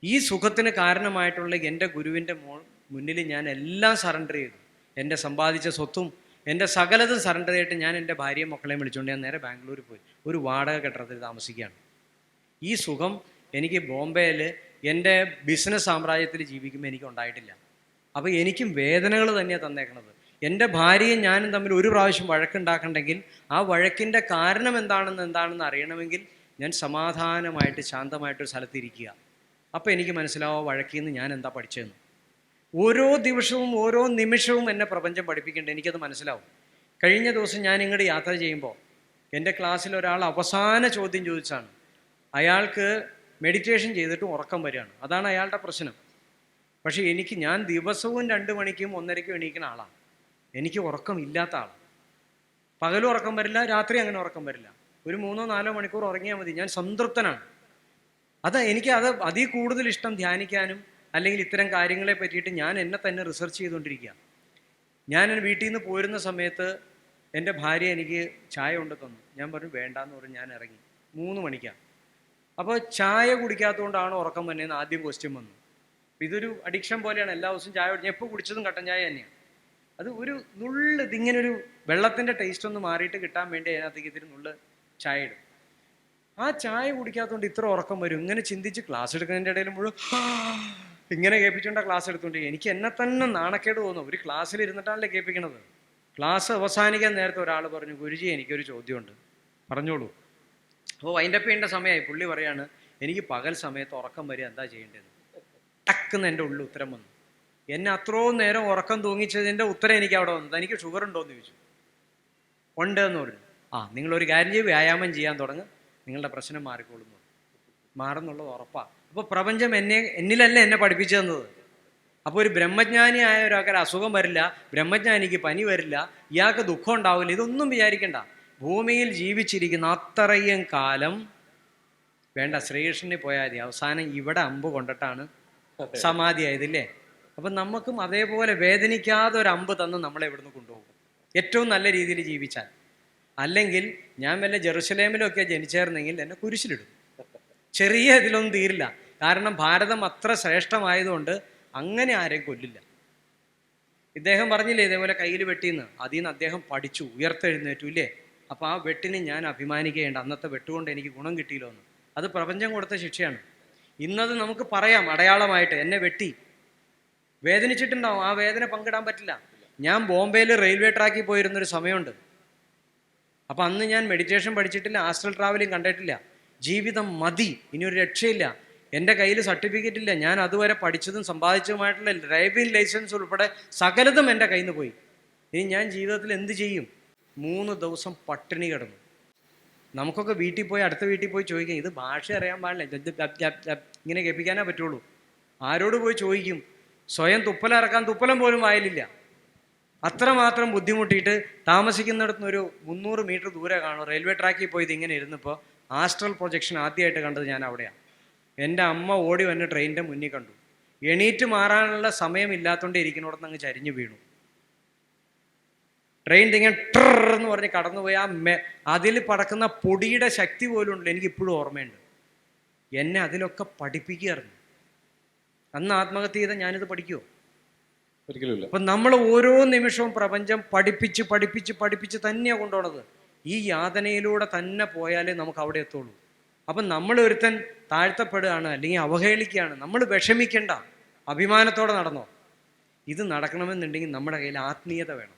ഈ സുഖത്തിന് കാരണമായിട്ടുള്ള എൻ്റെ ഗുരുവിൻ്റെ മുന്നിൽ ഞാൻ എല്ലാം സറണ്ടർ ചെയ്തു. എൻ്റെ സമ്പാദിച്ച സ്വത്തും എൻ്റെ സകലതും സറണ്ടർ ചെയ്തിട്ട് ഞാൻ എൻ്റെ ഭാര്യയും മക്കളെയും വിളിച്ചുകൊണ്ട് ഞാൻ നേരെ ബാംഗ്ലൂരിൽ പോയി ഒരു വാടക കെട്ടിടത്തിൽ താമസിക്കുകയാണ്. ഈ സുഖം എനിക്ക് ബോംബെയിൽ എൻ്റെ ബിസിനസ് സാമ്രാജ്യത്തിൽ ജീവിക്കുമ്പോൾ എനിക്ക് ഉണ്ടായിട്ടില്ല. അപ്പോൾ എനിക്കും വേദനകൾ തന്നെയാണ് തന്നേക്കണത്. എൻ്റെ ഭാര്യയും ഞാനും തമ്മിൽ ഒരു പ്രാവശ്യം വഴക്കുണ്ടാക്കണ്ടെങ്കിൽ ആ വഴക്കിൻ്റെ കാരണം എന്താണെന്ന് അറിയണമെങ്കിൽ ഞാൻ സമാധാനമായിട്ട് ശാന്തമായിട്ടൊരു സ്ഥലത്തിരിക്കുക. അപ്പോൾ എനിക്ക് മനസ്സിലാവും വഴക്കിൽ നിന്ന് ഞാൻ എന്താ പഠിച്ചതെന്ന്. ഓരോ ദിവസവും ഓരോ നിമിഷവും എന്നെ പ്രപഞ്ചം പഠിപ്പിക്കേണ്ടത്, എനിക്കത് മനസ്സിലാവും. കഴിഞ്ഞ ദിവസം ഞാൻ ഇങ്ങോട്ട് യാത്ര ചെയ്യുമ്പോൾ എൻ്റെ ക്ലാസ്സിൽ ഒരാൾ അവസാന ചോദ്യം ചോദിച്ചാണ്. അയാൾക്ക് മെഡിറ്റേഷൻ ചെയ്തിട്ട് ഉറക്കം വരികയാണ്. അതാണ് അയാളുടെ പ്രശ്നം. പക്ഷേ ഞാൻ ദിവസവും 2 മണിക്കും 1:30ക്കും എണീക്കുന്ന ആളാണ്. എനിക്ക് ഉറക്കം ഇല്ലാത്ത ആളാണ്. പകലും ഉറക്കം വരില്ല, രാത്രി അങ്ങനെ ഉറക്കം വരില്ല. ഒരു 3-4 മണിക്കൂർ ഉറങ്ങിയാൽ മതി, ഞാൻ സംതൃപ്തനാണ്. എനിക്ക് അതിൽ കൂടുതൽ ഇഷ്ടം ധ്യാനിക്കാനും അല്ലെങ്കിൽ ഇത്തരം കാര്യങ്ങളെ പറ്റിയിട്ട് ഞാൻ എന്നെ തന്നെ റിസർച്ച് ചെയ്തുകൊണ്ടിരിക്കുക. ഞാൻ വീട്ടിൽ നിന്ന് പോരുന്ന സമയത്ത് എൻ്റെ ഭാര്യ എനിക്ക് ചായ കൊണ്ട് തന്നു. ഞാൻ പറഞ്ഞു വേണ്ടാന്ന് പറഞ്ഞ് ഞാൻ ഇറങ്ങി. 3 മണിക്കാണ്. അപ്പോൾ ചായ കുടിക്കാത്തതുകൊണ്ടാണ് ഉറക്കം വന്നതെന്ന് ആദ്യം ക്വസ്റ്റ്യൻ വന്നു. ഇതൊരു അഡിക്ഷൻ പോലെയാണ്. എല്ലാ ദിവസവും ചായ കുടിച്ച് എപ്പോൾ കുടിച്ചതും കട്ടൻ ചായ തന്നെയാണ്. അത് ഒരു നുള്ള് ഇതിങ്ങനൊരു വെള്ളത്തിൻ്റെ ടേസ്റ്റ് ഒന്ന് മാറിയിട്ട് കിട്ടാൻ വേണ്ടി അതിനകത്തേക്ക് ഇതിൽ നുള്ള് ചായ ഇടും. ആ ചായ കുടിക്കാത്തതുകൊണ്ട് ഇത്ര ഉറക്കം വരും. ഇങ്ങനെ ചിന്തിച്ച് ക്ലാസ് എടുക്കുന്നതിൻ്റെ ഇടയിൽ മുഴുവൻ ഇങ്ങനെ കേൾപ്പിച്ചുകൊണ്ടാണ് ക്ലാസ് എടുത്തുകൊണ്ട് എനിക്ക് എന്നെ തന്നെ നാണക്കേട് തോന്നും. ഒരു ക്ലാസ്സിൽ ഇരുന്നിട്ടാണല്ലേ കേൾപ്പിക്കണത്. ക്ലാസ് അവസാനിക്കാൻ നേരത്തെ ഒരാൾ പറഞ്ഞു, ഗുരുജി എനിക്കൊരു ചോദ്യമുണ്ട്, പറഞ്ഞോളൂ. അപ്പോൾ വൈൻഡപ്പ് ചെയ്യേണ്ട സമയമായി. പുള്ളി പറയാണ്, എനിക്ക് പകൽ സമയത്ത് ഉറക്കം വരിക, എന്താ ചെയ്യേണ്ടത്? ടക്കെന്ന് എൻ്റെ ഉള്ളിൽ ഉത്തരം വന്നു. എന്നെ അത്രയും നേരം ഉറക്കം തൂങ്ങിച്ചതിൻ്റെ ഉത്തരം എനിക്ക് അവിടെ വന്നത്. എനിക്ക് ഷുഗർ ഉണ്ടോ എന്ന് ചോദിച്ചു. ഉണ്ട് എന്ന് പറഞ്ഞു. നിങ്ങളൊരു കാര്യം ചെയ്ത് വ്യായാമം ചെയ്യാൻ തുടങ്ങും, നിങ്ങളുടെ പ്രശ്നം മാറിക്കൊള്ളുന്നു. മാറുന്നുള്ളത് ഉറപ്പാണ്. അപ്പോൾ പ്രപഞ്ചം എന്നിലല്ല എന്നെ പഠിപ്പിച്ചു തന്നത്. അപ്പോൾ ഒരു ബ്രഹ്മജ്ഞാനിയായ ഒരാൾക്ക് അസുഖം വരില്ല, ബ്രഹ്മജ്ഞാനിക്ക് പനി വരില്ല, ഇയാൾക്ക് ദുഃഖം ഉണ്ടാവില്ല, ഇതൊന്നും വിചാരിക്കണ്ട. ഭൂമിയിൽ ജീവിച്ചിരിക്കുന്ന അത്രയും കാലം വേണ്ട, ശ്രീകൃഷ്ണന് പോയാൽ മതി. അവസാനം ഇവിടെ അമ്പ് കൊണ്ടിട്ടാണ് സമാധി ആയതില്ലേ. അപ്പം നമുക്കും അതേപോലെ വേദനിക്കാതെ ഒരു അമ്പ് തന്ന് നമ്മളെ ഇവിടുന്ന് കൊണ്ടുപോകും, ഏറ്റവും നല്ല രീതിയിൽ ജീവിച്ചാൽ. അല്ലെങ്കിൽ ഞാൻ വല്ല ജെറുസലേമിലൊക്കെ ജനിച്ചേർന്നെങ്കിൽ എന്നെ കുരിശിലിടും. ചെറിയ ഇതിലൊന്നും തീരില്ല. കാരണം ഭാരതം അത്ര ശ്രേഷ്ഠമായതുകൊണ്ട് അങ്ങനെ ആരെയും കൊല്ലില്ല. ഇദ്ദേഹം പറഞ്ഞില്ലേ ഇതേപോലെ കയ്യിൽ വെട്ടിന്ന്, അതിൽ നിന്ന് അദ്ദേഹം പഠിച്ചു, ഉയർത്തെഴുന്നേറ്റു ഇല്ലേ? അപ്പോൾ ആ വെട്ടിന് ഞാൻ അഭിമാനിക്കേണ്ട, അന്നത്തെ വെട്ടുകൊണ്ട് എനിക്ക് ഗുണം കിട്ടിയില്ലോ എന്ന്. അത് പ്രപഞ്ചം കൊടുത്ത ശിക്ഷയാണ്. ഇന്നത് നമുക്ക് പറയാം അടയാളമായിട്ട്, എന്നെ വെട്ടി, വേദനിച്ചിട്ടുണ്ടാവും, ആ വേദന പങ്കിടാൻ പറ്റില്ല. ഞാൻ ബോംബെയിൽ റെയിൽവേ ട്രാക്കിൽ പോയിരുന്നൊരു സമയമുണ്ട്. അപ്പം അന്ന് ഞാൻ മെഡിറ്റേഷൻ പഠിച്ചിട്ടില്ല, ആസ്ട്രൽ ട്രാവലിംഗ് കണ്ടിട്ടില്ല. ജീവിതം മതി, ഇനിയൊരു രക്ഷയില്ല. എൻ്റെ കയ്യിൽ സർട്ടിഫിക്കറ്റ് ഇല്ല, ഞാൻ അതുവരെ പഠിച്ചതും സമ്പാദിച്ചതുമായിട്ടുള്ള ഡ്രൈവിംഗ് ലൈസൻസ് ഉൾപ്പെടെ സകലതും എൻ്റെ കയ്യിൽ നിന്ന് പോയി. ഇനി ഞാൻ ജീവിതത്തിൽ എന്ത് ചെയ്യും? 3 ദിവസം പട്ടിണി കിടന്നു. നമുക്കൊക്കെ വീട്ടിൽ പോയി, അടുത്ത വീട്ടിൽ പോയി ചോദിക്കാം, ഇത് ഭാഷ അറിയാൻ പാടില്ല, ഇങ്ങനെ കേൾപ്പിക്കാനേ പറ്റുള്ളൂ. ആരോട് പോയി ചോദിക്കും? സ്വയം തുപ്പലിറക്കാൻ തുപ്പലം പോലും വായിലില്ല. അത്രമാത്രം ബുദ്ധിമുട്ടിയിട്ട് താമസിക്കുന്നിടത്തുനിന്ന് ഒരു 300 മീറ്റർ ദൂരെ കാണും റെയിൽവേ ട്രാക്കിൽ പോയി ഇതിങ്ങനെ ഇരുന്നപ്പോൾ ആസ്ട്രൽ പ്രൊജക്ഷൻ ആദ്യമായിട്ട് കണ്ടത് ഞാൻ അവിടെയാണ്. എൻ്റെ അമ്മ ഓടി വന്ന് ട്രെയിനിൻ്റെ മുന്നിൽ കണ്ടു. എണീറ്റ് മാറാനുള്ള സമയമില്ലാത്തതുകൊണ്ട് ഇരിക്കുന്നിടത്ത് അങ്ങ് ചരിഞ്ഞു വീണു. ട്രെയിൻ ഇങ്ങനെ ട്രെന്ന് പറഞ്ഞ് കടന്നുപോയി. അതിൽ പടക്കുന്ന പൊടിയുടെ ശക്തി പോലും ഉണ്ടല്ലോ, എനിക്ക് ഇപ്പോഴും ഓർമ്മയുണ്ട്. എന്നെ അതിലൊക്കെ പഠിപ്പിക്കുകയായിരുന്നു. അന്ന് ആത്മഹത്യ ചെയ്താൽ ഞാനിത് പഠിക്കുമോ? ഒരിക്കലുമില്ല. അപ്പം നമ്മൾ ഓരോ നിമിഷവും പ്രപഞ്ചം പഠിപ്പിച്ച് പഠിപ്പിച്ച് പഠിപ്പിച്ച് തന്നെയാണ് കൊണ്ടുപോണത്. ഈ യാതനയിലൂടെ തന്നെ പോയാലേ നമുക്ക് അവിടെ എത്തുള്ളൂ. അപ്പം നമ്മൾ ഒരുത്തൻ താഴ്ത്തപ്പെടുകയാണ് അല്ലെങ്കിൽ അവഹേളിക്കുകയാണ്, നമ്മൾ വിഷമിക്കേണ്ട, അഭിമാനത്തോടെ നടന്നോ. ഇത് നടക്കണമെന്നുണ്ടെങ്കിൽ നമ്മുടെ കയ്യിൽ ആത്മീയത വേണം.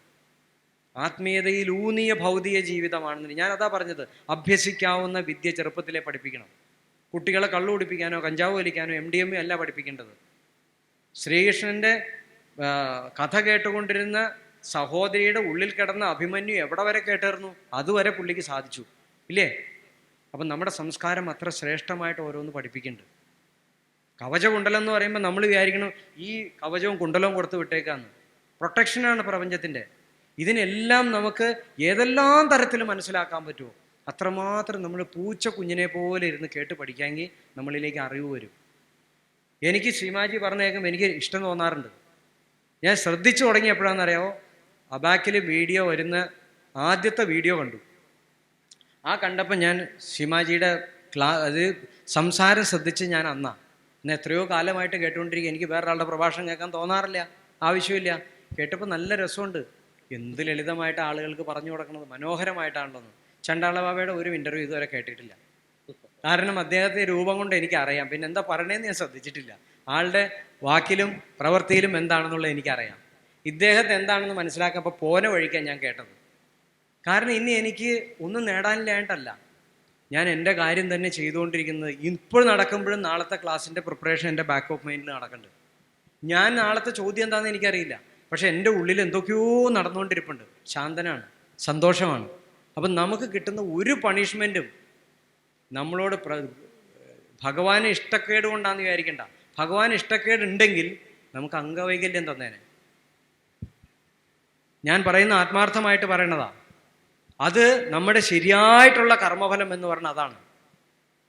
ആത്മീയതയിൽ ഊന്നിയ ഭൗതിക ജീവിതമാണെന്ന് ഞാൻ അതാ പറഞ്ഞത്. അഭ്യസിക്കാവുന്ന വിദ്യ ചെറുപ്പത്തിലെ പഠിപ്പിക്കണം. കുട്ടികളെ കള്ളു കുടിപ്പിക്കാനോ കഞ്ചാവ് വലിക്കാനോ MDMA അല്ല പഠിപ്പിക്കേണ്ടത്. ശ്രീകൃഷ്ണൻ്റെ കഥ കേട്ടുകൊണ്ടിരുന്ന സഹോദരിയുടെ ഉള്ളിൽ കിടന്ന അഭിമന്യു എവിടെ വരെ കേട്ടിരുന്നു? അതുവരെ പുള്ളിക്ക് സാധിച്ചു ഇല്ലേ? അപ്പം നമ്മുടെ സംസ്കാരം അത്ര ശ്രേഷ്ഠമായിട്ട് ഓരോന്ന് പഠിപ്പിക്കുന്നുണ്ട്. കവചകുണ്ടലം എന്ന് പറയുമ്പോൾ നമ്മൾ വിചാരിക്കണം ഈ കവചവും കുണ്ടലവും കൊടുത്ത് വിട്ടേക്കാന്ന്. പ്രൊട്ടക്ഷനാണ് പ്രപഞ്ചത്തിൻ്റെ. ഇതിനെല്ലാം നമുക്ക് ഏതെല്ലാം തരത്തിൽ മനസ്സിലാക്കാൻ പറ്റുമോ അത്രമാത്രം നമ്മൾ പൂച്ച കുഞ്ഞിനെ പോലെ ഇരുന്ന് കേട്ട് പഠിക്കാമെങ്കിൽ നമ്മളിലേക്ക് അറിവ് വരും. എനിക്ക് ശ്രീമാജി പറഞ്ഞേക്കുമ്പോൾ എനിക്ക് ഇഷ്ടം തോന്നാറുണ്ട്. ഞാൻ ശ്രദ്ധിച്ചു തുടങ്ങിയപ്പോഴാണെന്നറിയാമോ, അബാക്കിൽ വീഡിയോ വരുന്ന ആദ്യത്തെ വീഡിയോ കണ്ടു. ആ കണ്ടപ്പോൾ ഞാൻ ശ്രീമാജിയുടെ അത് സംസാരം ശ്രദ്ധിച്ച് ഞാൻ ഇന്ന് എത്രയോ കാലമായിട്ട് കേട്ടുകൊണ്ടിരിക്കുക. എനിക്ക് വേറൊരാളുടെ പ്രഭാഷണം കേൾക്കാൻ തോന്നാറില്ല, ആവശ്യമില്ല. കേട്ടപ്പോൾ നല്ല രസമുണ്ട്. എന്ത് ലളിതമായിട്ട് ആളുകൾക്ക് പറഞ്ഞു കൊടുക്കുന്നത്, മനോഹരമായിട്ടാണല്ലോ. ചണ്ടാള ബാബയുടെ ഒരു ഇൻ്റർവ്യൂ ഇതുവരെ കേട്ടിട്ടില്ല. കാരണം അദ്ദേഹത്തെ രൂപം കൊണ്ട് എനിക്കറിയാം, പിന്നെ എന്താ പറയണേന്ന് ഞാൻ ശ്രദ്ധിച്ചിട്ടില്ല. ആളുടെ വാക്കിലും പ്രവൃത്തിയിലും എന്താണെന്നുള്ളത് എനിക്കറിയാം. ഇദ്ദേഹത്തെ എന്താണെന്ന് മനസ്സിലാക്കുമ്പോൾ പോന വഴിക്കാൻ ഞാൻ കേട്ടത്. കാരണം ഇനി എനിക്ക് ഒന്നും നേടാനില്ലായിട്ടല്ല, ഞാൻ എൻ്റെ കാര്യം തന്നെ ചെയ്തുകൊണ്ടിരിക്കുന്നത്. ഇപ്പോൾ നടക്കുമ്പോഴും നാളത്തെ ക്ലാസ്സിൻ്റെ പ്രിപ്പറേഷൻ എൻ്റെ ബാക്ക് ഓഫ് മൈൻഡിൽ നടക്കുന്നുണ്ട്. ഞാൻ നാളത്തെ ചോദ്യം എന്താണെന്ന് എനിക്കറിയില്ല, പക്ഷെ എൻ്റെ ഉള്ളിൽ എന്തൊക്കെയോ നടന്നുകൊണ്ടിരിപ്പുണ്ട്. ശാന്തനാണ്, സന്തോഷമാണ്. അപ്പം നമുക്ക് കിട്ടുന്ന ഒരു പണിഷ്മെൻറ്റും നമ്മളോട് ഭഗവാന് ഇഷ്ടക്കേട് കൊണ്ടാന്ന് വിചാരിക്കണ്ട. ഭഗവാൻ ഇഷ്ടക്കേട് ഉണ്ടെങ്കിൽ നമുക്ക് അംഗവൈകല്യം തന്നേനെ. ഞാൻ പറയുന്ന ആത്മാർത്ഥമായിട്ട് പറയണതാ. അത് നമ്മുടെ ശരിയായിട്ടുള്ള കർമ്മഫലം എന്ന് പറഞ്ഞാൽ അതാണ്.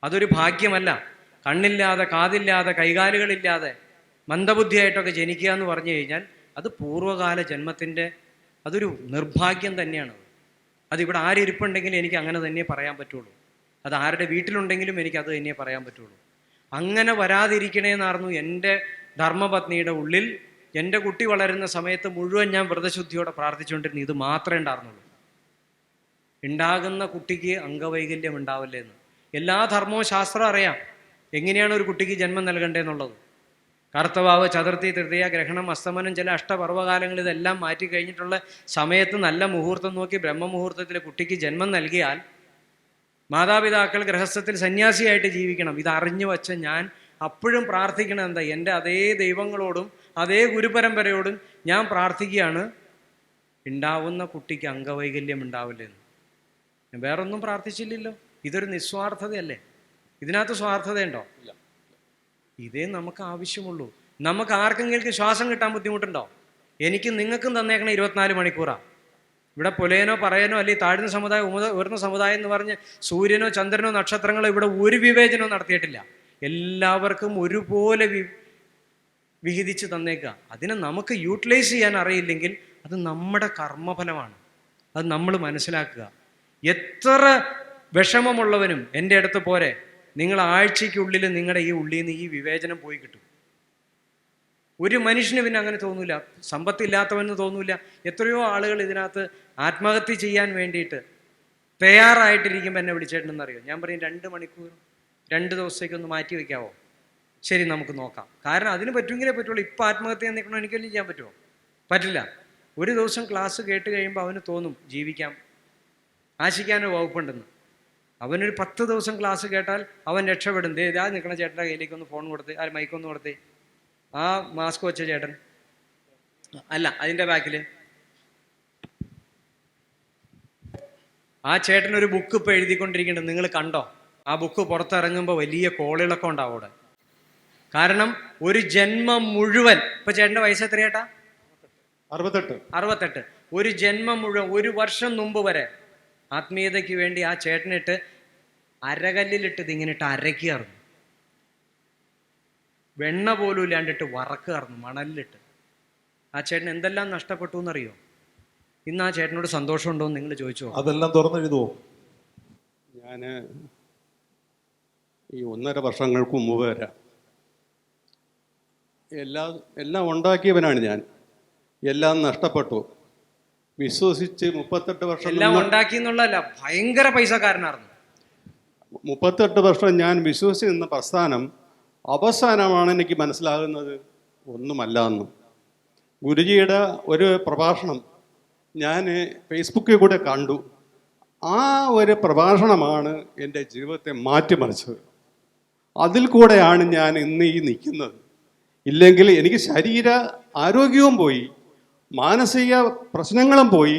അതൊരു ഭാഗ്യമല്ല. കണ്ണില്ലാതെ കാതില്ലാതെ കൈകാലുകളില്ലാതെ മന്ദബുദ്ധിയായിട്ടൊക്കെ ജനിക്കുക എന്ന് പറഞ്ഞു കഴിഞ്ഞാൽ അത് പൂർവ്വകാല ജന്മത്തിൻ്റെ അതൊരു നിർഭാഗ്യം തന്നെയാണ്. അതിവിടെ ആരിപ്പുണ്ടെങ്കിലും എനിക്ക് അങ്ങനെ തന്നെ പറയാൻ പറ്റുള്ളൂ. അത് ആരുടെ വീട്ടിലുണ്ടെങ്കിലും എനിക്ക് അത് തന്നെ പറയാൻ പറ്റുള്ളൂ. അങ്ങനെ വരാതിരിക്കണേന്നായിരുന്നു എൻ്റെ ധർമ്മപത്നിയുടെ ഉള്ളിൽ. എൻ്റെ കുട്ടി വളരുന്ന സമയത്ത് മുഴുവൻ ഞാൻ വ്രതശുദ്ധിയോടെ പ്രാർത്ഥിച്ചുകൊണ്ടിരുന്നു. ഇത് മാത്രമേ ഉണ്ടായിരുന്നുള്ളൂ, ഉണ്ടാകുന്ന കുട്ടിക്ക് അംഗവൈകല്യം ഉണ്ടാവില്ലേ എന്ന്. എല്ലാ ധർമ്മവും ശാസ്ത്രം അറിയാം എങ്ങനെയാണ് ഒരു കുട്ടിക്ക് ജന്മം നൽകേണ്ടതെന്നുള്ളത്. കർത്തവാവ്, ചതുർത്ഥി, തൃതീയ, ഗ്രഹണം, അസ്തമനം, ചില അഷ്ടപർവ്വകാലങ്ങൾ ഇതെല്ലാം മാറ്റി കഴിഞ്ഞിട്ടുള്ള സമയത്ത് നല്ല മുഹൂർത്തം നോക്കി ബ്രഹ്മമുഹൂർത്തത്തിൽ കുട്ടിക്ക് ജന്മം നൽകിയാൽ മാതാപിതാക്കൾ ഗൃഹസ്ഥത്തിൽ സന്യാസിയായിട്ട് ജീവിക്കണം. ഇത് അറിഞ്ഞു വച്ച ഞാൻ അപ്പോഴും പ്രാർത്ഥിക്കണം എന്താ, എൻ്റെ അതേ ദൈവങ്ങളോടും അതേ ഗുരുപരമ്പരയോടും ഞാൻ പ്രാർത്ഥിക്കുകയാണ് ഉണ്ടാവുന്ന കുട്ടിക്ക് അംഗവൈകല്യം ഉണ്ടാവില്ലെന്ന്. ഞാൻ വേറൊന്നും പ്രാർത്ഥിച്ചില്ലല്ലോ. ഇതൊരു നിസ്വാർത്ഥതയല്ലേ? ഇതിനകത്ത് സ്വാർത്ഥതയുണ്ടോ? ഇതേ നമുക്ക് ആവശ്യമുള്ളൂ. നമുക്ക് ആർക്കെങ്കിലും ശ്വാസം കിട്ടാൻ ബുദ്ധിമുട്ടുണ്ടോ? എനിക്കും നിങ്ങൾക്കും തന്നേക്കണ 24 മണിക്കൂറാണ്. ഇവിടെ പുലയനോ പറയനോ അല്ലെങ്കിൽ താഴ്ന്ന സമുദായം ഉയർന്ന സമുദായം എന്ന് പറഞ്ഞ് സൂര്യനോ ചന്ദ്രനോ നക്ഷത്രങ്ങളോ ഇവിടെ ഒരു വിവേചനവും നടത്തിയിട്ടില്ല. എല്ലാവർക്കും ഒരുപോലെ വിഹിതിച്ച് തന്നേക്കുക. അതിനെ നമുക്ക് യൂട്ടിലൈസ് ചെയ്യാൻ അറിയില്ലെങ്കിൽ അത് നമ്മുടെ കർമ്മഫലമാണ്. അത് നമ്മൾ മനസ്സിലാക്കുക. എത്ര വിഷമമുള്ളവനും എൻ്റെ അടുത്ത് പോരെ, നിങ്ങൾ ആഴ്ചയ്ക്കുള്ളിൽ നിങ്ങളുടെ ഈ ഉള്ളിൽ നിന്ന് ഈ വിവേചനം പോയി കിട്ടും. ഒരു മനുഷ്യന് പിന്നെ അങ്ങനെ തോന്നൂല, സമ്പത്തില്ലാത്തവന് തോന്നൂല. എത്രയോ ആളുകൾ ഇതിനകത്ത് ആത്മഹത്യ ചെയ്യാൻ വേണ്ടിയിട്ട് തയ്യാറായിട്ടിരിക്കുമ്പോൾ എന്നെ വിളിച്ചേട്ടനെന്നറിയോ, ഞാൻ പറയും 2 മണിക്കൂർ 2 ദിവസത്തേക്കൊന്ന് മാറ്റി വയ്ക്കാവോ? ശരി, നമുക്ക് നോക്കാം. കാരണം അതിന് പറ്റുമെങ്കിലേ പറ്റുള്ളൂ. ഇപ്പം ആത്മഹത്യ നിൽക്കണോ എനിക്കൊന്നും ചെയ്യാൻ പറ്റുമോ? പറ്റില്ല. ഒരു ദിവസം ക്ലാസ് കേട്ട് കഴിയുമ്പോൾ അവന് തോന്നും ജീവിക്കാം, ആശിക്കാനോ വകുപ്പുണ്ടെന്ന്. അവനൊരു 10 ദിവസം ക്ലാസ് കേട്ടാൽ അവൻ രക്ഷപ്പെടും. ഇതാ നിൽക്കണ ചേട്ടൻ്റെ കയ്യിലേക്കൊന്ന് ഫോൺ കൊടുത്ത്, ആ മൈക്കൊന്ന് കൊടുത്തേ, ആ മാസ്ക് വെച്ച ചേട്ടൻ അല്ല അതിൻ്റെ ബാക്കിൽ ആ ചേട്ടൻ ഒരു ബുക്ക് ഇപ്പോൾ എഴുതിക്കൊണ്ടിരിക്കുന്നുണ്ട്. നിങ്ങൾ കണ്ടോ? ആ ബുക്ക് പുറത്തിറങ്ങുമ്പോൾ വലിയ കോളിളക്കം ഉണ്ടാവും അവിടെ. കാരണം ഒരു ജന്മം മുഴുവൻ, ഇപ്പൊ ചേട്ടൻ്റെ വയസ്സ് എത്രയേട്ടാ? 68. ഒരു ജന്മം മുഴുവൻ, 1 വർഷം മുമ്പ് വരെ ആത്മീയതയ്ക്ക് വേണ്ടി ആ ചേട്ടനിട്ട് അരകല്ലിലിട്ട് ഇതിങ്ങനെ ഇട്ട് അരയ്ക്കാറുന്നു. വെണ്ണ പോലും ഇല്ലാണ്ടിട്ട് വറക്കാറുന്നു മണലിലിട്ട്. ആ ചേട്ടൻ എന്തെല്ലാം നഷ്ടപ്പെട്ടു എന്നറിയോ? ഇന്ന് ആ ചേട്ടനോട് സന്തോഷമുണ്ടോ എന്ന് നിങ്ങൾ ചോദിച്ചോ? അതെല്ലാം തുറന്നെഴുതുമോ? ഞാൻ ഈ 1.5 വർഷങ്ങൾക്ക് മുമ്പ് വരെ എല്ലാം ഉണ്ടാക്കിയവനാണ് ഞാൻ. എല്ലാം നഷ്ടപ്പെട്ടു. വിശ്വസിച്ച് 38 വർഷം എല്ലാം ഉണ്ടാക്കി എന്നുള്ളതല്ല, ഭയങ്കര പൈസക്കാരനായിരുന്നു. 38 വർഷം ഞാൻ വിശ്വസിച്ച് നിന്ന പ്രസ്ഥാനം അവസാനമാണ് എനിക്ക് മനസ്സിലാകുന്നത് ഒന്നുമല്ല എന്ന്. ഗുരുജിയുടെ ഒരു പ്രഭാഷണം ഞാൻ ഫേസ്ബുക്കിൽ കൂടെ കണ്ടു. ആ ഒരു പ്രഭാഷണമാണ് എൻ്റെ ജീവിതത്തെ മാറ്റിമറിച്ചത്. അതിൽ കൂടെയാണ് ഞാൻ ഇന്ന് ഈ നിൽക്കുന്നത്. ഇല്ലെങ്കിൽ എനിക്ക് ശരീര ആരോഗ്യവും പോയി, മാനസിക പ്രശ്നങ്ങളും പോയി,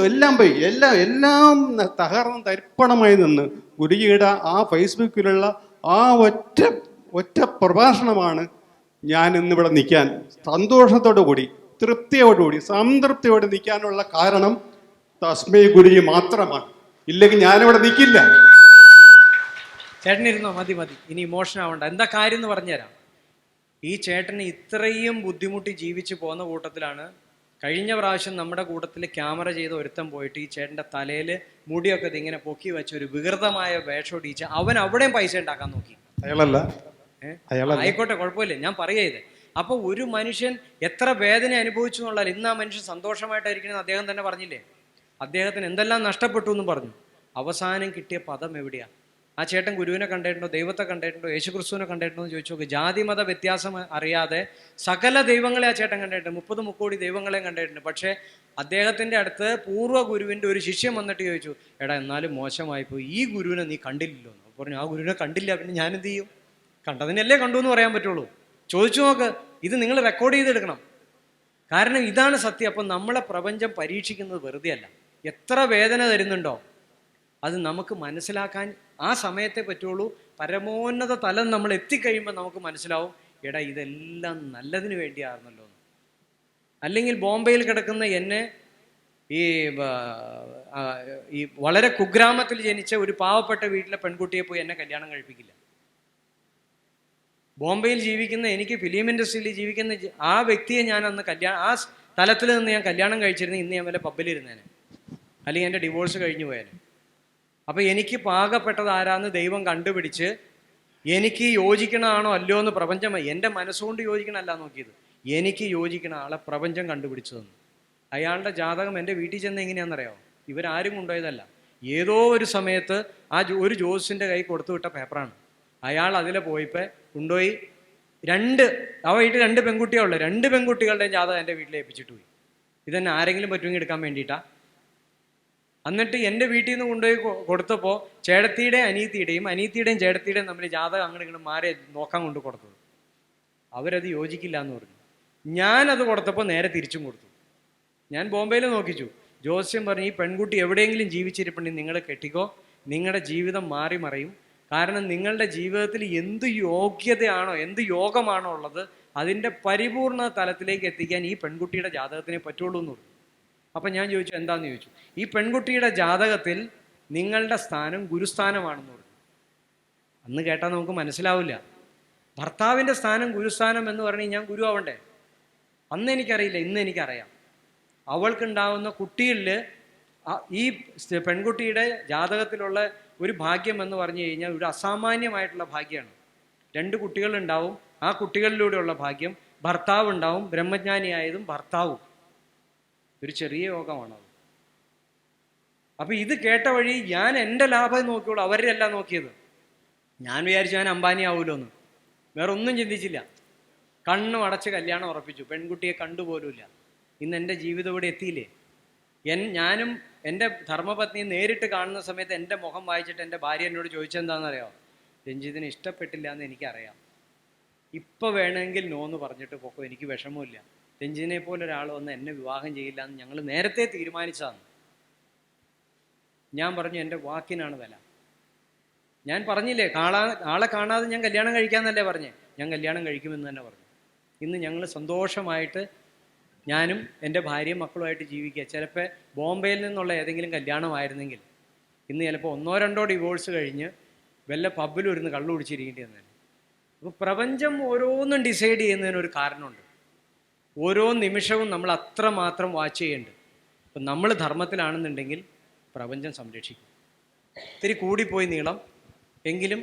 എല്ലാം പോയി. എല്ലാം തകർന്ന് തരിപ്പണമായി നിന്ന് ഗുരുജിയുടെ ആ ഫേസ്ബുക്കിലുള്ള ആ ഒറ്റ പ്രഭാഷണമാണ് ഞാൻ ഇന്നിവിടെ നിൽക്കാൻ സന്തോഷത്തോടു കൂടി, തൃപ്തിയോടുകൂടി, സംതൃപ്തിയോടെ നിൽക്കാനുള്ള കാരണം തസ്മൈ ഗുരുജി മാത്രമാണ്. ഇല്ലെങ്കിൽ ഞാനിവിടെ നിൽക്കില്ല. ചേട്ടനിരുന്നോ? മതി, ഇനി ഇമോഷൻ ആവണ്ട. എന്താ കാര്യം എന്ന് പറഞ്ഞുതരാം. ഈ ചേട്ടന് ഇത്രയും ബുദ്ധിമുട്ടി ജീവിച്ചു പോകുന്ന കൂട്ടത്തിലാണ് കഴിഞ്ഞ പ്രാവശ്യം നമ്മുടെ കൂട്ടത്തിൽ ക്യാമറ ചെയ്ത് ഒരുത്തം പോയിട്ട് ഈ ചേട്ടൻ്റെ തലയിൽ മുടിയൊക്കെ ഇതിങ്ങനെ പൊക്കി വെച്ച് ഒരു വികൃതമായ വേഷം ഇടിച്ച് അവൻ അവിടെയും പൈസ ഉണ്ടാക്കാൻ നോക്കി. അയാളല്ല. ആയിക്കോട്ടെ, കുഴപ്പമില്ല, ഞാൻ പറയുന്നത്. അപ്പോൾ ഒരു മനുഷ്യൻ എത്ര വേദന അനുഭവിച്ചു എന്നുള്ളത് ഇന്ന് ആ മനുഷ്യൻ സന്തോഷമായിട്ടായിരിക്കണമെന്ന് അദ്ദേഹം തന്നെ പറഞ്ഞില്ലേ. അദ്ദേഹത്തിന് എന്തെല്ലാം നഷ്ടപ്പെട്ടു എന്നും പറഞ്ഞു. അവസാനം കിട്ടിയ പദം എവിടെയാ? ആ ചേട്ടൻ ഗുരുവിനെ കണ്ടിട്ടുണ്ടോ? ദൈവത്തെ കണ്ടിട്ടുണ്ടോ? യേശുക്രിസ്തുവിനെ കണ്ടിട്ടുണ്ടോ എന്ന് ചോദിച്ചു നോക്ക്. ജാതി മത വ്യത്യാസം അറിയാതെ സകല ദൈവങ്ങളെ ആ ചേട്ടൻ കണ്ടിട്ടുണ്ട്. 30 കോടി ദൈവങ്ങളെയും കണ്ടിട്ടുണ്ട്. പക്ഷേ അദ്ദേഹത്തിൻ്റെ അടുത്ത് പൂർവ്വ ഗുരുവിൻ്റെ ഒരു ശിഷ്യൻ വന്നിട്ട് ചോദിച്ചു, എടാ എന്നാലും മോശമായിപ്പോയി, ഈ ഗുരുവിനെ നീ കണ്ടില്ലല്ലോ എന്ന് പറഞ്ഞു. ആ ഗുരുവിനെ കണ്ടില്ല, പിന്നെ ഞാൻ എന്ത് ചെയ്യും? കണ്ടതിനല്ലേ കണ്ടു എന്ന് പറയാൻ പറ്റുള്ളൂ. ചോദിച്ചു നോക്ക്. ഇത് നിങ്ങൾ റെക്കോർഡ് ചെയ്തെടുക്കണം. കാരണം ഇതാണ് സത്യം. അപ്പം നമ്മളെ പ്രപഞ്ചം പരീക്ഷിക്കുന്നത് വെറുതെ അല്ല. എത്ര വേദന തരുന്നുണ്ടോ അത് നമുക്ക് മനസ്സിലാക്കാൻ ആ സമയത്തെ പറ്റുള്ളൂ. പരമോന്നത തലം നമ്മൾ എത്തിക്കഴിയുമ്പോൾ നമുക്ക് മനസ്സിലാവും, എടാ ഇതെല്ലാം നല്ലതിന് വേണ്ടിയായിരുന്നല്ലോ. അല്ലെങ്കിൽ ബോംബെയിൽ കിടക്കുന്ന എന്നെ ഈ വളരെ കുഗ്രാമത്തിൽ ജനിച്ച ഒരു പാവപ്പെട്ട വീട്ടിലെ പെൺകുട്ടിയെ പോയി എന്നെ കല്യാണം കഴിപ്പിക്കില്ല. ബോംബെയിൽ ജീവിക്കുന്ന, എനിക്ക് ഫിലിം ഇൻഡസ്ട്രിയിൽ ജീവിക്കുന്ന ആ വ്യക്തിയെ ഞാൻ അന്ന് ആ തലത്തിൽ നിന്ന് ഞാൻ കല്യാണം കഴിച്ചിരുന്നു, ഇന്ന് ഞാൻ വല്ല പബ്ബിലിരുന്നേനെ, അല്ലെങ്കിൽ എൻ്റെ ഡിവോഴ്സ് കഴിഞ്ഞു പോയേനെ. അപ്പോൾ എനിക്ക് പാകപ്പെട്ടത് ആരാന്ന് ദൈവം കണ്ടുപിടിച്ച് എനിക്ക് യോജിക്കണമാണോ അല്ലയോ എന്ന് പ്രപഞ്ചം, എൻ്റെ മനസ്സുകൊണ്ട് യോജിക്കണമല്ല നോക്കിയത്, എനിക്ക് യോജിക്കണ ആളെ പ്രപഞ്ചം കണ്ടുപിടിച്ചു തന്നു. അയാളുടെ ജാതകം എൻ്റെ വീട്ടിൽ ചെന്ന് എങ്ങനെയാണെന്നറിയാമോ? ഇവരാരും കൊണ്ടുപോയതല്ല. ഏതോ ഒരു സമയത്ത് ഒരു ജോസിൻ്റെ കൈ കൊടുത്തു വിട്ട പേപ്പറാണ്. അയാൾ അതിലെ പോയിപ്പോൾ കൊണ്ടുപോയി ആ വീട്ടിൽ 2 പെൺകുട്ടികളുണ്ട്. 2 പെൺകുട്ടികളുടെയും ജാതകം എൻ്റെ വീട്ടിൽ ഏൽപ്പിച്ചിട്ട് പോയി. ഇതെന്നെ ആരെങ്കിലും പറ്റുമെങ്കിൽ എടുക്കാൻ വേണ്ടിയിട്ടാണ്. എന്നിട്ട് എൻ്റെ വീട്ടിൽ നിന്ന് കൊണ്ടുപോയി കൊടുത്തപ്പോൾ ചേട്ടത്തിയുടെയും അനീത്തിയുടെയും ചേട്ടത്തിയുടെയും തമ്മിൽ ജാതകം അങ്ങോട്ട് മാറി നോക്കാൻ കൊണ്ട് കൊടുത്തത്. അവരത് യോജിക്കില്ല എന്ന് പറഞ്ഞു. ഞാനത് കൊടുത്തപ്പോൾ നേരെ തിരിച്ചും കൊടുത്തു. ഞാൻ ബോംബെയിൽ നോക്കിച്ചു. ജോസ്യം പറഞ്ഞു, ഈ പെൺകുട്ടി എവിടെയെങ്കിലും ജീവിച്ചിരിപ്പുണ്ടെങ്കിൽ നിങ്ങൾ കെട്ടിക്കോ, നിങ്ങളുടെ ജീവിതം മാറി മറയും. കാരണം നിങ്ങളുടെ ജീവിതത്തിൽ എന്ത് യോഗ്യതയാണോ, എന്ത് യോഗമാണോ ഉള്ളത്, അതിൻ്റെ പരിപൂർണ തലത്തിലേക്ക് എത്തിക്കാൻ ഈ പെൺകുട്ടിയുടെ ജാതകത്തിനെ പറ്റുള്ളൂ എന്ന് പറഞ്ഞു. അപ്പം ഞാൻ ചോദിച്ചു, എന്താണെന്ന് ചോദിച്ചു. ഈ പെൺകുട്ടിയുടെ ജാതകത്തിൽ നിങ്ങളുടെ സ്ഥാനം ഗുരുസ്ഥാനമാണെന്ന് പറഞ്ഞു. അന്ന് കേട്ടാൽ നമുക്ക് മനസ്സിലാവില്ല. ഭർത്താവിൻ്റെ സ്ഥാനം ഗുരുസ്ഥാനം എന്ന് പറഞ്ഞാൽ ഞാൻ ഗുരു ആവണ്ടേ? അന്ന് എനിക്കറിയില്ല, ഇന്ന് എനിക്കറിയാം. അവൾക്കുണ്ടാവുന്ന കുട്ടികളിൽ ഈ പെൺകുട്ടിയുടെ ജാതകത്തിലുള്ള ഒരു ഭാഗ്യം എന്ന് പറഞ്ഞു കഴിഞ്ഞാൽ ഒരു അസാമാന്യമായിട്ടുള്ള ഭാഗ്യമാണ്. 2 കുട്ടികളുണ്ടാവും, ആ കുട്ടികളിലൂടെയുള്ള ഭാഗ്യം. ഭർത്താവ് ഉണ്ടാവും, ബ്രഹ്മജ്ഞാനിയായതും ഭർത്താവും. ഒരു ചെറിയ യോഗമാണത്. അപ്പൊ ഇത് കേട്ട വഴി ഞാൻ എൻ്റെ ലാഭം നോക്കിയോളൂ, അവരുടെ അല്ല നോക്കിയത്. ഞാൻ വിചാരിച്ചു ഞാൻ അംബാനി ആവൂലോന്ന്, വേറെ ഒന്നും ചിന്തിച്ചില്ല. കണ്ണും അടച്ച് കല്യാണം ഉറപ്പിച്ചു, പെൺകുട്ടിയെ കണ്ടുപോലുമില്ല. ഇന്ന് എൻ്റെ ജീവിതം ഇവിടെ എത്തിയില്ലേ. ഞാനും എൻ്റെ ധർമ്മപത്നിയെ നേരിട്ട് കാണുന്ന സമയത്ത് എൻ്റെ മുഖം വായിച്ചിട്ട് എൻ്റെ ഭാര്യ എന്നോട് ചോദിച്ചെന്താണെന്നറിയാമോ? രഞ്ജിതിന് ഇഷ്ടപ്പെട്ടില്ല എന്ന് എനിക്കറിയാം, ഇപ്പോൾ വേണമെങ്കിൽ നോ എന്ന് പറഞ്ഞിട്ട് പോക്കോ, എനിക്ക് വിഷമമില്ല. രഞ്ജിതിനെ പോലെ ഒരാൾ വന്ന് എന്നെ വിവാഹം ചെയ്യില്ല എന്ന് ഞങ്ങൾ നേരത്തെ തീരുമാനിച്ചതാണ്. ഞാൻ പറഞ്ഞു എൻ്റെ വാക്കിനാണ് വില. ഞാൻ പറഞ്ഞില്ലേ, ആളെ കാണാതെ ഞാൻ കല്യാണം കഴിക്കാമെന്നല്ലേ പറഞ്ഞേ, ഞാൻ കല്യാണം കഴിക്കുമെന്ന് തന്നെ പറഞ്ഞു. ഇന്ന് ഞങ്ങൾ സന്തോഷമായിട്ട് ഞാനും എൻ്റെ ഭാര്യയും മക്കളുമായിട്ട് ജീവിക്കുക. ചിലപ്പോൾ ബോംബെയിൽ നിന്നുള്ള ഏതെങ്കിലും കല്യാണമായിരുന്നെങ്കിൽ ഇന്ന് ചിലപ്പോൾ 1-2 ഡിവോഴ്സ് കഴിഞ്ഞ് വല്ല പബ്ബിലും ഇരുന്ന് കള്ളു കുടിച്ചിരിക്കേണ്ടി വന്നേ. അപ്പോൾ പ്രപഞ്ചം ഓരോന്നും ഡിസൈഡ് ചെയ്യുന്നതിനൊരു കാരണമുണ്ട്. ഓരോ നിമിഷവും നമ്മൾ അത്രമാത്രം വാച്ച് ചെയ്യുന്നുണ്ട്. അപ്പം നമ്മൾ ധർമ്മത്തിലാണെന്നുണ്ടെങ്കിൽ പ്രപഞ്ചം സംരക്ഷിക്കും. ഇത്തിരി കൂടിപ്പോയി നീളം, എങ്കിലും